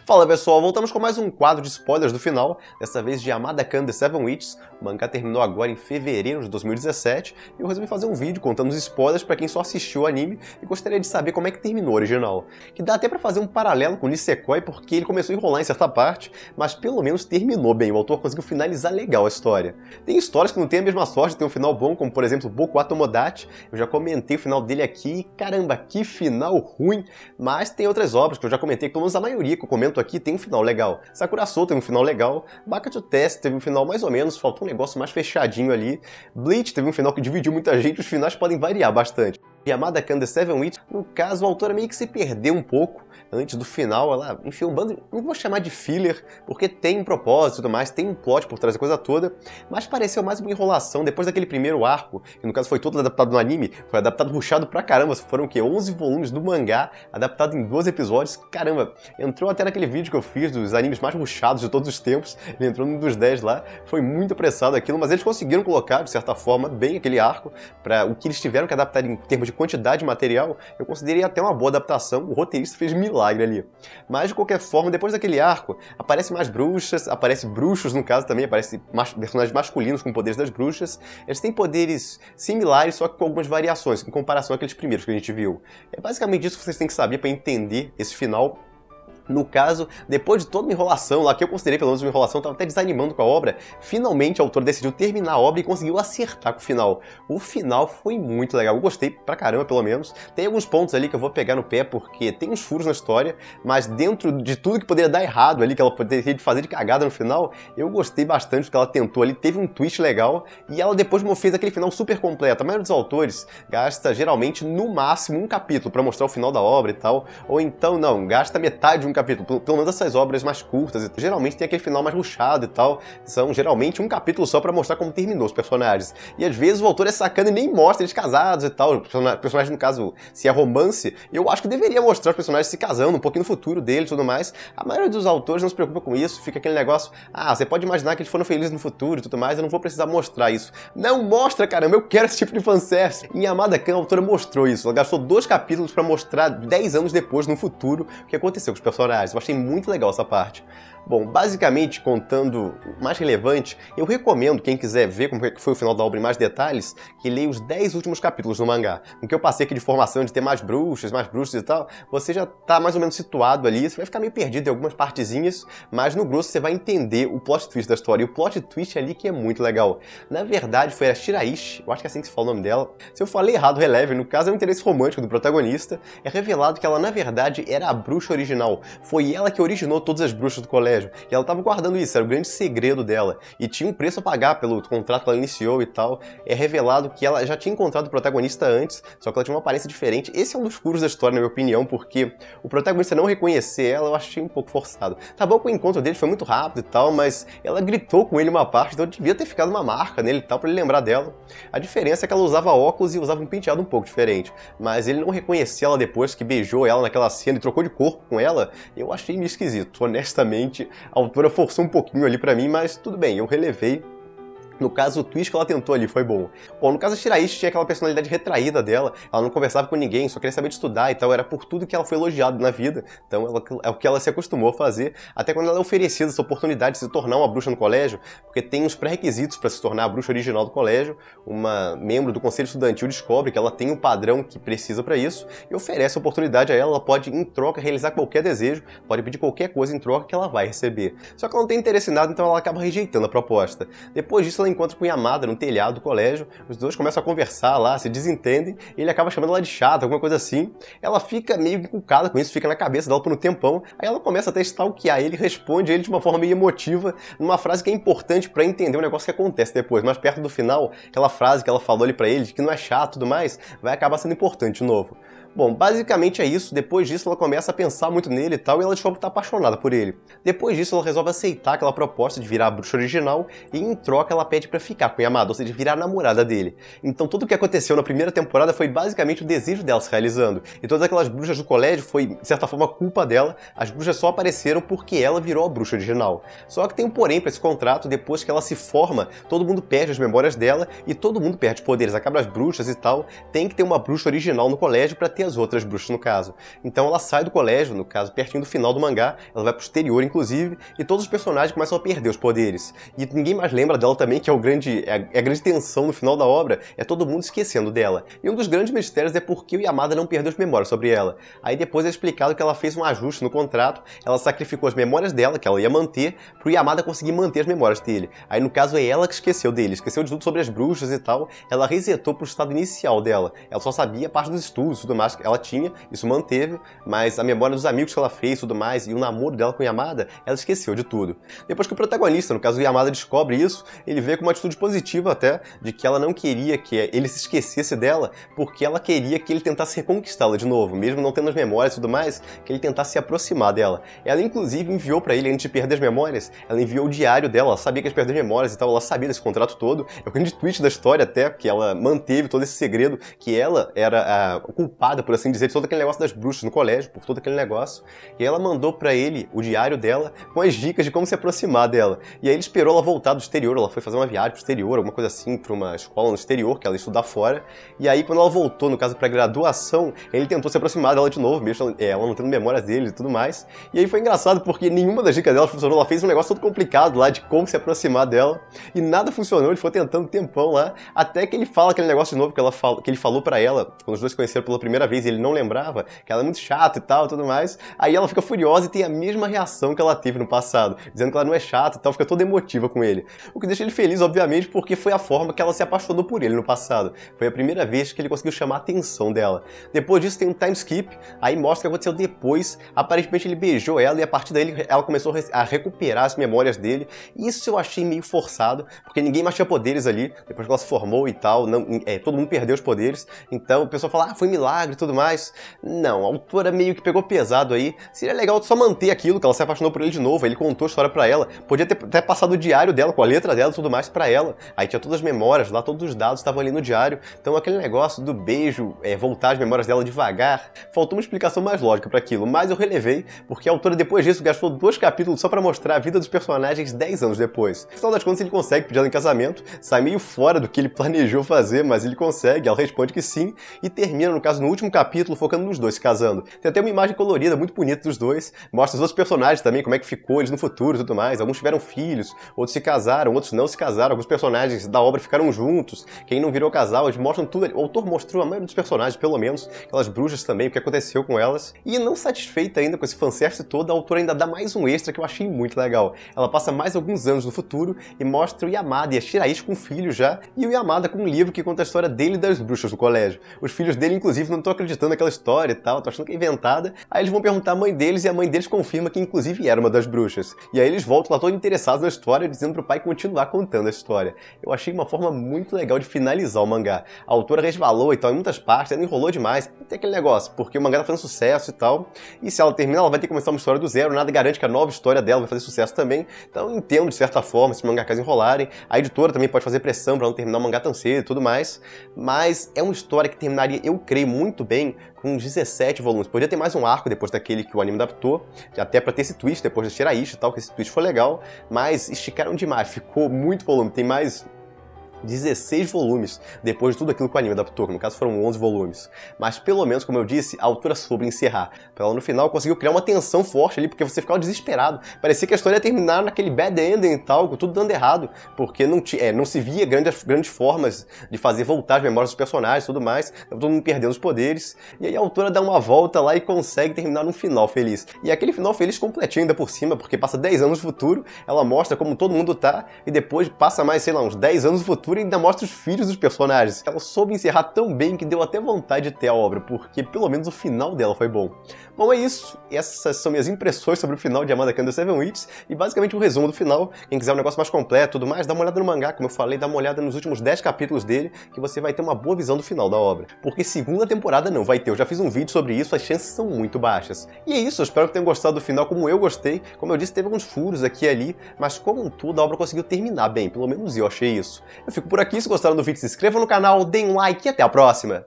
Fala pessoal, voltamos com mais um quadro de spoilers do final, dessa vez de Yamada-kan The Seven Witches. O mangá terminou agora em fevereiro de 2017 e eu resolvi fazer um vídeo contando os spoilers pra quem só assistiu o anime e gostaria de saber como é que terminou o original. Que dá até pra fazer um paralelo com o Nisekoi porque ele começou a enrolar em certa parte, mas pelo menos terminou bem, o autor conseguiu finalizar legal a história. Tem histórias que não têm a mesma sorte de ter um final bom, como por exemplo Boku wa Tomodachi. Eu já comentei o final dele aqui e caramba, que final ruim, mas tem outras obras que eu já comentei, que pelo menos a maioria que eu comento aqui tem um final legal. Sakura Soul teve um final legal, Baka-to Test teve um final mais ou menos, faltou um negócio mais fechadinho ali, Bleach teve um final que dividiu muita gente, os finais podem variar bastante. Yamada-kan The Seven Witches, no caso, a autora meio que se perdeu um pouco antes do final, ela enfiou um bando, não vou chamar de filler, porque tem um propósito e tudo mais, tem um plot por trás da coisa toda, mas pareceu mais uma enrolação depois daquele primeiro arco, que no caso foi todo adaptado no anime, foi adaptado rushado pra caramba, foram o quê? 11 volumes do mangá, adaptado em 12 episódios, caramba, entrou até naquele vídeo que eu fiz dos animes mais rushados de todos os tempos, ele entrou num dos 10 lá, foi muito apressado aquilo, mas eles conseguiram colocar, de certa forma, bem aquele arco, para o que eles tiveram que adaptar em termos de quantidade de material, eu considerei até uma boa adaptação, o roteirista fez milagre ali. Mas, de qualquer forma, depois daquele arco, aparecem mais bruxas, aparecem bruxos no caso também, aparecem personagens masculinos com poderes das bruxas, eles têm poderes similares, só que com algumas variações, em comparação àqueles primeiros que a gente viu. É basicamente isso que vocês têm que saber para entender esse final. No caso, depois de toda uma enrolação lá, que eu considerei pelo menos uma enrolação, estava até desanimando com a obra, finalmente a autora decidiu terminar a obra e conseguiu acertar com o final. O final foi muito legal, eu gostei pra caramba pelo menos. Tem alguns pontos ali que eu vou pegar no pé porque tem uns furos na história, mas dentro de tudo que poderia dar errado ali, que ela poderia fazer de cagada no final, eu gostei bastante do que ela tentou ali, teve um twist legal e ela depois fez aquele final super completo. A maioria dos autores gasta geralmente no máximo um capítulo pra mostrar o final da obra e tal, ou então não, gasta metade de um capítulo, pelo menos essas obras mais curtas, geralmente tem aquele final mais rushado e tal, são geralmente um capítulo só pra mostrar como terminou os personagens. E às vezes o autor é sacana e nem mostra eles casados e tal, os personagens no caso, se é romance, eu acho que deveria mostrar os personagens se casando, um pouquinho no futuro deles e tudo mais. A maioria dos autores não se preocupa com isso, fica aquele negócio, você pode imaginar que eles foram felizes no futuro e tudo mais, eu não vou precisar mostrar isso. Não mostra, caramba, eu quero esse tipo de fanservice. Em Yamada-kan, a autora mostrou isso, ela gastou 2 capítulos pra mostrar 10 anos depois, no futuro, o que aconteceu com os personagens. Eu achei muito legal essa parte. Bom, basicamente, contando o mais relevante, eu recomendo, quem quiser ver como foi o final da obra em mais detalhes, que leia os 10 últimos capítulos do mangá. Com que eu passei aqui de formação de ter mais bruxas e tal, você já tá mais ou menos situado ali, você vai ficar meio perdido em algumas partezinhas, mas no grosso você vai entender o plot twist da história. E o plot twist ali que é muito legal. Na verdade, foi a Shiraishi, eu acho que é assim que se fala o nome dela. Se eu falei errado, releve, no caso é o interesse romântico do protagonista. É revelado que ela, na verdade, era a bruxa original. Foi ela que originou todas as bruxas do colégio. E ela estava guardando isso, era o grande segredo dela. E tinha um preço a pagar pelo contrato que ela iniciou e tal. É revelado que ela já tinha encontrado o protagonista antes, só que ela tinha uma aparência diferente. Esse é um dos furos da história, na minha opinião, porque o protagonista não reconhecer ela, eu achei um pouco forçado. Tá bom que o encontro dele foi muito rápido e tal, mas ela gritou com ele uma parte, então devia ter ficado uma marca nele e tal, pra ele lembrar dela. A diferença é que ela usava óculos e usava um penteado um pouco diferente. Mas ele não reconhecia ela depois que beijou ela naquela cena e trocou de corpo com ela, eu achei meio esquisito, honestamente. A autora forçou um pouquinho ali pra mim, mas tudo bem, eu relevei. No caso, o twist que ela tentou ali foi bom. Bom, no caso, a Shiraishi tinha aquela personalidade retraída dela, ela não conversava com ninguém, só queria saber de estudar e tal, era por tudo que ela foi elogiada na vida, então é o que ela se acostumou a fazer, até quando ela é oferecida essa oportunidade de se tornar uma bruxa no colégio, porque tem uns pré-requisitos para se tornar a bruxa original do colégio, uma membro do conselho estudantil descobre que ela tem o padrão que precisa para isso, e oferece a oportunidade a ela pode, em troca, realizar qualquer desejo, pode pedir qualquer coisa em troca que ela vai receber. Só que ela não tem interesse em nada, então ela acaba rejeitando a proposta. Depois disso, ela encontra com Yamada no telhado do colégio, os dois começam a conversar lá, se desentendem, e ele acaba chamando ela de chata, alguma coisa assim. Ela fica meio encucada com isso, fica na cabeça dela por um tempão, aí ela começa até a stalkear ele, responde ele de uma forma meio emotiva, numa frase que é importante pra entender o negócio que acontece depois, mas perto do final, aquela frase que ela falou ali pra ele, de que não é chato e tudo mais, vai acabar sendo importante de novo. Bom, basicamente é isso, depois disso ela começa a pensar muito nele e tal, e ela descobre que tá apaixonada por ele. Depois disso ela resolve aceitar aquela proposta de virar a bruxa original, e em troca ela pede pra ficar com o Yamada, ou seja, virar a namorada dele. Então tudo o que aconteceu na primeira temporada foi basicamente o desejo dela se realizando, e todas aquelas bruxas do colégio foi, de certa forma, culpa dela, as bruxas só apareceram porque ela virou a bruxa original. Só que tem um porém pra esse contrato, depois que ela se forma, todo mundo perde as memórias dela, e todo mundo perde poderes, acaba as bruxas e tal, tem que ter uma bruxa original no colégio pra ter as outras bruxas no caso. Então ela sai do colégio, no caso, pertinho do final do mangá, ela vai pro exterior inclusive, e todos os personagens começam a perder os poderes. E ninguém mais lembra dela também, que é a grande tensão no final da obra, é todo mundo esquecendo dela. E um dos grandes mistérios é por que o Yamada não perdeu as memórias sobre ela. Aí depois é explicado que ela fez um ajuste no contrato, ela sacrificou as memórias dela, que ela ia manter, pro Yamada conseguir manter as memórias dele. Aí no caso é ela que esqueceu dele, esqueceu de tudo sobre as bruxas e tal, ela resetou pro estado inicial dela. Ela só sabia a parte dos estudos e tudo mais que ela tinha, isso manteve, mas a memória dos amigos que ela fez e tudo mais, e o namoro dela com o Yamada, ela esqueceu de tudo. Depois que o protagonista, no caso o Yamada, descobre isso, ele vê com uma atitude positiva até, de que ela não queria que ele se esquecesse dela, porque ela queria que ele tentasse reconquistá-la de novo, mesmo não tendo as memórias e tudo mais, que ele tentasse se aproximar dela. Ela inclusive enviou pra ele, antes de perder as memórias, ela enviou o diário dela, ela sabia que ia perder as memórias e tal, ela sabia desse contrato todo, é o grande twist da história até, que ela manteve todo esse segredo, que ela era a culpada, por assim dizer, de todo aquele negócio das bruxas no colégio, por todo aquele negócio, e ela mandou pra ele o diário dela, com as dicas de como se aproximar dela. E aí ele esperou ela voltar do exterior, ela foi fazer uma viagem pro exterior, alguma coisa assim, pra uma escola no exterior, que ela ia estudar fora, e aí quando ela voltou, no caso pra graduação, ele tentou se aproximar dela de novo, mesmo ela não tendo memórias dele e tudo mais, e aí foi engraçado porque nenhuma das dicas dela funcionou, ela fez um negócio todo complicado lá de como se aproximar dela, e nada funcionou, ele foi tentando um tempão lá, até que ele fala aquele negócio de novo que ele falou pra ela, quando os dois se conheceram pela primeira vez e ele não lembrava, que ela é muito chata e tal, tudo mais, aí ela fica furiosa e tem a mesma reação que ela teve no passado, dizendo que ela não é chata e tal, fica toda emotiva com ele. O que deixa ele feliz, obviamente, porque foi a forma que ela se apaixonou por ele no passado. Foi a primeira vez que ele conseguiu chamar a atenção dela. Depois disso tem um time skip, aí mostra o que aconteceu depois, aparentemente ele beijou ela e a partir daí ela começou a recuperar as memórias dele. Isso eu achei meio forçado, porque ninguém mais tinha poderes ali, depois que ela se formou e tal, todo mundo perdeu os poderes, então o pessoal fala, foi milagre e tudo mais. Não, a autora meio que pegou pesado aí, seria legal só manter aquilo, que ela se apaixonou por ele de novo, aí ele contou a história pra ela, podia ter até passado o diário dela, com a letra dela e tudo mais pra ela, aí tinha todas as memórias lá, todos os dados estavam ali no diário, então aquele negócio do beijo, voltar as memórias dela devagar, faltou uma explicação mais lógica pra aquilo, mas eu relevei, porque a autora depois disso gastou 2 capítulos só pra mostrar a vida dos personagens 10 anos depois. No final das contas ele consegue pedir ela em casamento, sai meio fora do que ele planejou fazer, mas ele consegue, ela responde que sim, e termina, no caso, no último capítulo, focando nos dois se casando. Tem até uma imagem colorida, muito bonita dos dois, mostra os outros personagens também, como é que ficou eles no futuro e tudo mais, alguns tiveram filhos, outros se casaram, outros não se casaram, alguns personagens da obra ficaram juntos, quem não virou casal, eles mostram tudo, o autor mostrou a maioria dos personagens, pelo menos, aquelas bruxas também, o que aconteceu com elas, e não satisfeita ainda com esse fanservice todo, a autora ainda dá mais um extra que eu achei muito legal. Ela passa mais alguns anos no futuro e mostra o Yamada e a Shiraishi com filhos já, e o Yamada com um livro que conta a história dele e das bruxas do colégio. Os filhos dele, inclusive, não estão acreditando naquela história e tal, estão achando que é inventada, aí eles vão perguntar à mãe deles e a mãe deles confirma que inclusive era uma das bruxas. E aí eles voltam lá todos interessados na história, dizendo pro pai continuar contando a história. Eu achei uma forma muito legal de finalizar o mangá. A autora resvalou e tal em muitas partes, ela enrolou demais, tem aquele negócio, porque o mangá tá fazendo sucesso e tal, e se ela terminar, ela vai ter que começar uma história do zero, nada garante que a nova história dela vai fazer sucesso também, então eu entendo de certa forma se os mangakas enrolarem, a editora também pode fazer pressão pra não terminar o mangá tão cedo e tudo mais, mas é uma história que terminaria, eu creio, muito bem com 17 volumes. Podia ter mais um arco depois daquele que o anime adaptou, até pra ter esse twist depois da Shiraishi e tal, que esse twist foi legal, mas esticaram demais, ficou muito volume, tem mais 16 volumes, depois de tudo aquilo que o anime adaptou, que no caso foram 11 volumes. Mas pelo menos, como eu disse, a autora soube encerrar. Ela no final conseguiu criar uma tensão forte ali, porque você ficava desesperado. Parecia que a história ia terminar naquele bad ending e tal, tudo dando errado, porque não se via grandes formas de fazer voltar as memórias dos personagens e tudo mais, tava todo mundo perdendo os poderes. E aí a autora dá uma volta lá e consegue terminar num final feliz. E aquele final feliz completinho ainda por cima, porque passa 10 anos no futuro, ela mostra como todo mundo tá, e depois passa mais, sei lá, uns 10 anos no futuro e ainda mostra os filhos dos personagens. Ela soube encerrar tão bem que deu até vontade de ter a obra, porque pelo menos o final dela foi bom. Bom, é isso. Essas são minhas impressões sobre o final de Yamada Kan The Seven Witches e basicamente um resumo do final. Quem quiser um negócio mais completo e tudo mais, dá uma olhada no mangá, como eu falei, dá uma olhada nos últimos 10 capítulos dele, que você vai ter uma boa visão do final da obra. Porque segunda temporada não vai ter, eu já fiz um vídeo sobre isso, as chances são muito baixas. E é isso, eu espero que tenham gostado do final como eu gostei. Como eu disse, teve alguns furos aqui e ali, mas como um todo a obra conseguiu terminar bem, pelo menos eu achei isso. Eu fico por aqui, se gostaram do vídeo se inscrevam no canal, deem um like e até a próxima!